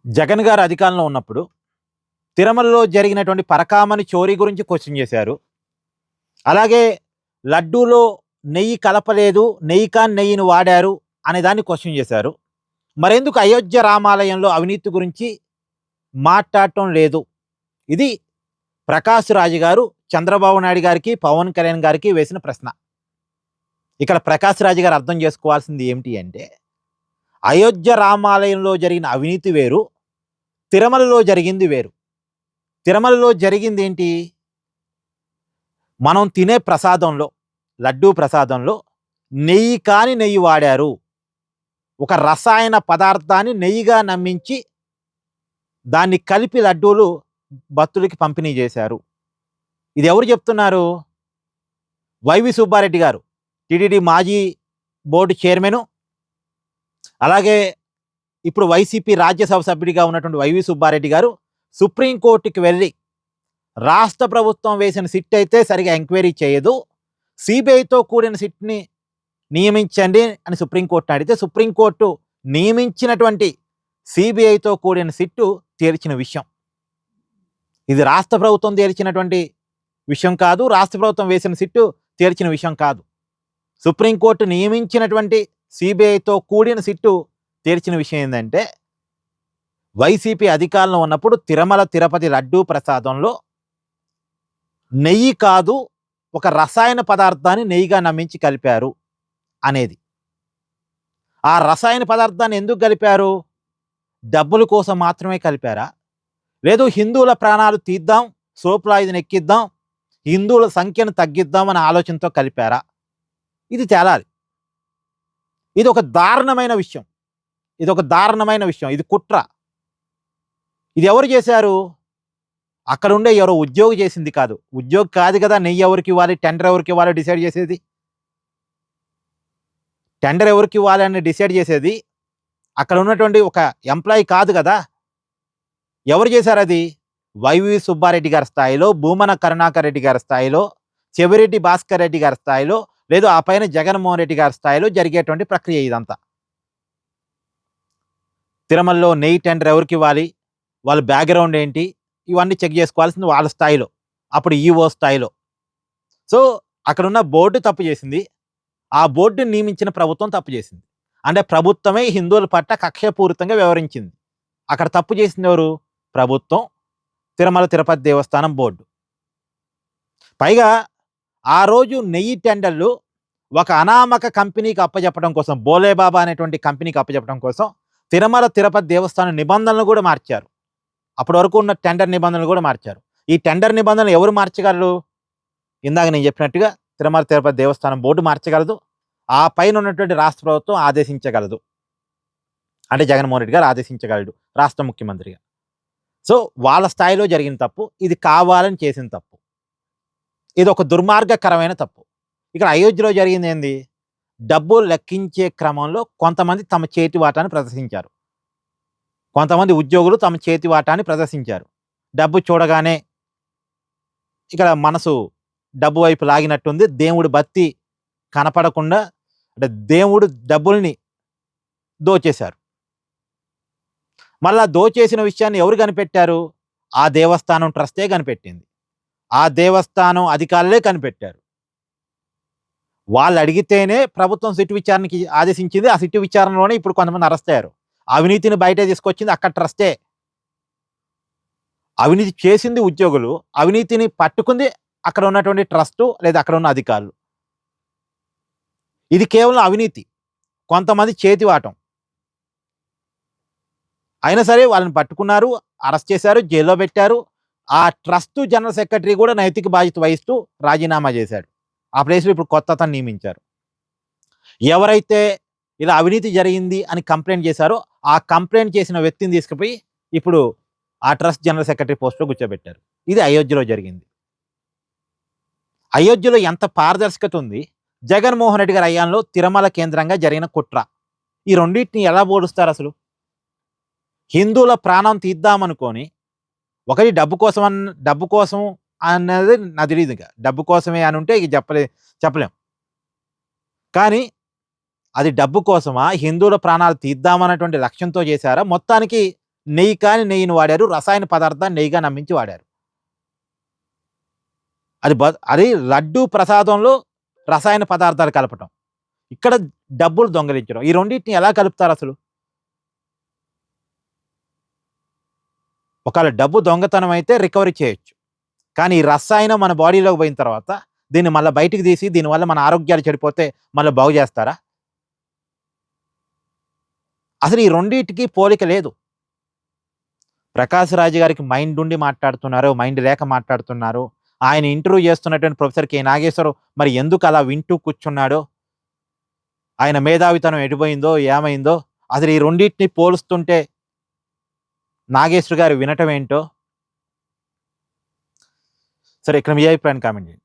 జగన్ గారు అధికారంలో ఉన్నప్పుడు తిరుమలలో జరిగినటువంటి పరకామణి చోరీ గురించి క్వశ్చన్ చేశారు. అలాగే లడ్డూలో నెయ్యి కలపలేదు, నెయ్యి కాని నెయ్యిని వాడారు అనే దాన్ని క్వశ్చన్ చేశారు. మరెందుకు అయోధ్య రామాలయంలో అవినీతి గురించి మాట్లాడటం లేదు? ఇది ప్రకాష్ రాజు గారు చంద్రబాబు నాయుడు గారికి, పవన్ కళ్యాణ్ గారికి వేసిన ప్రశ్న. ఇక్కడ ప్రకాష్ రాజు గారు అర్థం చేసుకోవాల్సింది ఏమిటి అంటే, అయోధ్య రామాలయంలో జరిగిన అవినీతి వేరు, తిరుమలలో జరిగింది వేరు. తిరుమలలో జరిగింది ఏంటి? మనం తినే ప్రసాదంలో, లడ్డూ ప్రసాదంలో నెయ్యి కాని నెయ్యి వాడారు. ఒక రసాయన పదార్థాన్ని నెయ్యిగా నమ్మించి దాన్ని కలిపి లడ్డూలు భక్తులకి పంపిణీ చేశారు. ఇది ఎవరు చెప్తున్నారు? వైవి సుబ్బారెడ్డి గారు, టీటీడీ మాజీ బోర్డు చైర్మను, అలాగే ఇప్పుడు వైసీపీ రాజ్యసభ సభ్యుడిగా ఉన్నటువంటి వైవి సుబ్బారెడ్డి గారు సుప్రీంకోర్టుకి వెళ్ళి రాష్ట్ర ప్రభుత్వం వేసిన సిట్ అయితే సరిగా ఎంక్వైరీ చేయదు, సిబిఐతో కూడిన సిట్ని నియమించండి అని సుప్రీంకోర్టుని అడిగితే సుప్రీంకోర్టు నియమించినటువంటి సిబిఐతో కూడిన సిట్టు తేల్చిన విషయం. ఇది రాష్ట్ర ప్రభుత్వం తేల్చినటువంటి విషయం కాదు, రాష్ట్ర ప్రభుత్వం వేసిన సిట్టు తేల్చిన విషయం కాదు. సుప్రీంకోర్టు నియమించినటువంటి సిబిఐతో కూడిన సిట్టు తేల్చిన విషయం ఏంటంటే, వైసీపీ అధికారంలో ఉన్నప్పుడు తిరుమల తిరుపతి లడ్డూ ప్రసాదంలో నెయ్యి కాదు, ఒక రసాయన పదార్థాన్ని నెయ్యిగా నమ్మించి కలిపారు అనేది. ఆ రసాయన పదార్థాన్ని ఎందుకు కలిపారు? డబ్బుల కోసం మాత్రమే కలిపారా? లేదు హిందువుల ప్రాణాలు తీద్దాం, సోపులాయుధం ఎక్కిద్దాం, హిందువుల సంఖ్యను తగ్గిద్దాం అనే ఆలోచనతో కలిపారా? ఇది తేలాలి. ఇది ఒక దారుణమైన విషయం. ఇది కుట్ర. ఇది ఎవరు చేశారు? అక్కడ ఉండే ఎవరో ఉద్యోగి చేసింది కాదు. ఉద్యోగి కాదు కదా నెయ్యి ఎవరికి ఇవ్వాలి, టెండర్ ఎవరికి ఇవ్వాలి డిసైడ్ చేసేది. టెండర్ ఎవరికి ఇవ్వాలి అని డిసైడ్ చేసేది అక్కడ ఉన్నటువంటి ఒక ఎంప్లాయీ కాదు కదా. ఎవరు చేశారు అది? వైవి సుబ్బారెడ్డి గారి స్థాయిలో, భూమన కరుణాకర్ రెడ్డి గారి స్థాయిలో, చెవిరెడ్డి భాస్కర్ రెడ్డి గారి స్థాయిలో, లేదు ఆ పైన జగన్మోహన్ రెడ్డి గారి స్థాయిలో జరిగేటువంటి ప్రక్రియ ఇదంతా. తిరుమలలో నెయ్యి టెండర్ ఎవరికి ఇవ్వాలి, వాళ్ళ బ్యాక్గ్రౌండ్ ఏంటి, ఇవన్నీ చెక్ చేసుకోవాల్సింది వాళ్ళ స్థాయిలో, అప్పుడు ఈఓ స్థాయిలో. సో అక్కడున్న బోర్డు తప్పు చేసింది, ఆ బోర్డుని నియమించిన ప్రభుత్వం తప్పు చేసింది. అంటే ప్రభుత్వమే హిందువుల పట్ల కక్షపూరితంగా వ్యవహరించింది. అక్కడ తప్పు చేసింది ఎవరు? ప్రభుత్వం, తిరుమల తిరుపతి దేవస్థానం బోర్డు. పైగా ఆ రోజు నెయ్యి టెండర్లు ఒక అనామక కంపెనీకి అప్పచెప్పడం కోసం, బోలేబాబా అనేటువంటి కంపెనీకి అప్పచెప్పడం కోసం తిరుమల తిరుపతి దేవస్థానం నిబంధనలు కూడా మార్చారు. అప్పటి వరకు ఉన్న టెండర్ నిబంధనలు కూడా మార్చారు. ఈ టెండర్ నిబంధనలు ఎవరు మార్చగలరు? ఇందాక నేను చెప్పినట్టుగా తిరుమల తిరుపతి దేవస్థానం బోర్డు మార్చగలదు, ఆ పైన ఉన్నటువంటి రాష్ట్ర ప్రభుత్వం ఆదేశించగలదు. అంటే జగన్మోహన్ రెడ్డి గారు ఆదేశించగలడు రాష్ట్ర ముఖ్యమంత్రిగా. సో వాళ్ళ స్థాయిలో జరిగిన తప్పు, ఇది కావాలని చేసిన తప్పు. ఇది ఒక దుర్మార్గకరమైన తప్పు. ఇక్కడ అయోధ్యలో జరిగింది ఏంది? డబ్బులు లెక్కించే క్రమంలో కొంతమంది తమ చేతి వాటాన్ని ప్రదర్శించారు. కొంతమంది ఉద్యోగులు తమ చేతి వాటాన్ని ప్రదర్శించారు. డబ్బు చూడగానే ఇక్కడ మనసు డబ్బు వైపు లాగినట్టుంది. దేవుడి భక్తి కనపడకుండా, అంటే దేవుడు డబ్బుల్ని దోచేశారు. మళ్ళా దోచేసిన విషయాన్ని ఎవరు కనిపెట్టారు? ఆ దేవస్థానం ట్రస్టే కనిపెట్టింది. ఆ దేవస్థానం అధికారులే కనిపెట్టారు. వాళ్ళు అడిగితేనే ప్రభుత్వం సిట్టు విచారణకి ఆదేశించింది. ఆ సిట్టు విచారణలోనే ఇప్పుడు కొంతమంది అరెస్ట్ అయ్యారు. అవినీతిని బయట తీసుకొచ్చింది అక్కడ ట్రస్టే. అవినీతి చేసింది ఉద్యోగులు, అవినీతిని పట్టుకుంది అక్కడ ఉన్నటువంటి ట్రస్టు లేదా అక్కడ ఉన్న అధికారులు. ఇది కేవలం అవినీతి, కొంతమంది చేతివాటం. అయినా సరే వాళ్ళని పట్టుకున్నారు, అరెస్ట్ చేశారు, జైల్లో పెట్టారు. ఆ ట్రస్ట్ జనరల్ సెక్రటరీ కూడా నైతిక బాధ్యత వహిస్తూ రాజీనామా చేశాడు. ఆ ప్లేస్లో ఇప్పుడు కొత్త అతను నియమించారు. ఎవరైతే ఇలా అవినీతి జరిగింది అని కంప్లైంట్ చేశారో ఆ కంప్లైంట్ చేసిన వ్యక్తిని తీసుకుపోయి ఇప్పుడు ఆ ట్రస్ట్ జనరల్ సెక్రటరీ పోస్ట్లో కూర్చోబెట్టారు. ఇది అయోధ్యలో జరిగింది. అయోధ్యలో ఎంత పారదర్శకత ఉంది! జగన్మోహన్ రెడ్డి గారి హయాంలో తిరుమల కేంద్రంగా జరిగిన కుట్ర. ఈ రెండింటిని ఎలా పోలుస్తారు అసలు? హిందువుల ప్రాణం తీద్దామనుకొని, ఒకటి డబ్బు కోసం అన్నది నాకు తెలియదు. ఇంకా డబ్బు కోసమే అని ఉంటే ఇక చెప్పలేం. కానీ అది డబ్బు కోసమా, హిందువుల ప్రాణాలు తీద్దామన్నటువంటి లక్ష్యంతో చేశారా? మొత్తానికి నెయ్యి కాని నెయ్యిని వాడారు. రసాయన పదార్థాన్ని నెయ్యిగా నమ్మించి వాడారు. అది లడ్డూ ప్రసాదంలో రసాయన పదార్థాలు కలపటం. ఇక్కడ డబ్బులు దొంగిలించడం. ఈ రెండిటిని ఎలా కలుపుతారసలు? ఒకవేళ డబ్బు దొంగతనం అయితే రికవరీ చేయొచ్చు. కానీ ఈ రసాయనం మన బాడీలోకి పోయిన తర్వాత దీన్ని మళ్ళా బయటికి తీసి దీనివల్ల మన ఆరోగ్యాలు చెడిపోతే మళ్ళా బాగు చేస్తారా? అసలు ఈ రెండిటికి పోలిక లేదు. ప్రకాష్ రాజ్ గారికి మైండ్ ఉండి మాట్లాడుతున్నారు, మైండ్ లేక మాట్లాడుతున్నారు. ఆయన ఇంటర్వ్యూ చేస్తున్నటువంటి ప్రొఫెసర్ కె. నాగేశ్వరరావు మరి ఎందుకు అలా వింటూ కూర్చున్నాడో, ఆయన మేధావితనం ఎటుపోయిందో, ఏమైందో, అసలు ఈ రెండిటిని పోలుస్తుంటే నాగేశ్వర్ గారు వినటం ఏంటో. సరే, ఇక్కడ మీ అభిప్రాయాన్ని కామెంట్ చేయండి.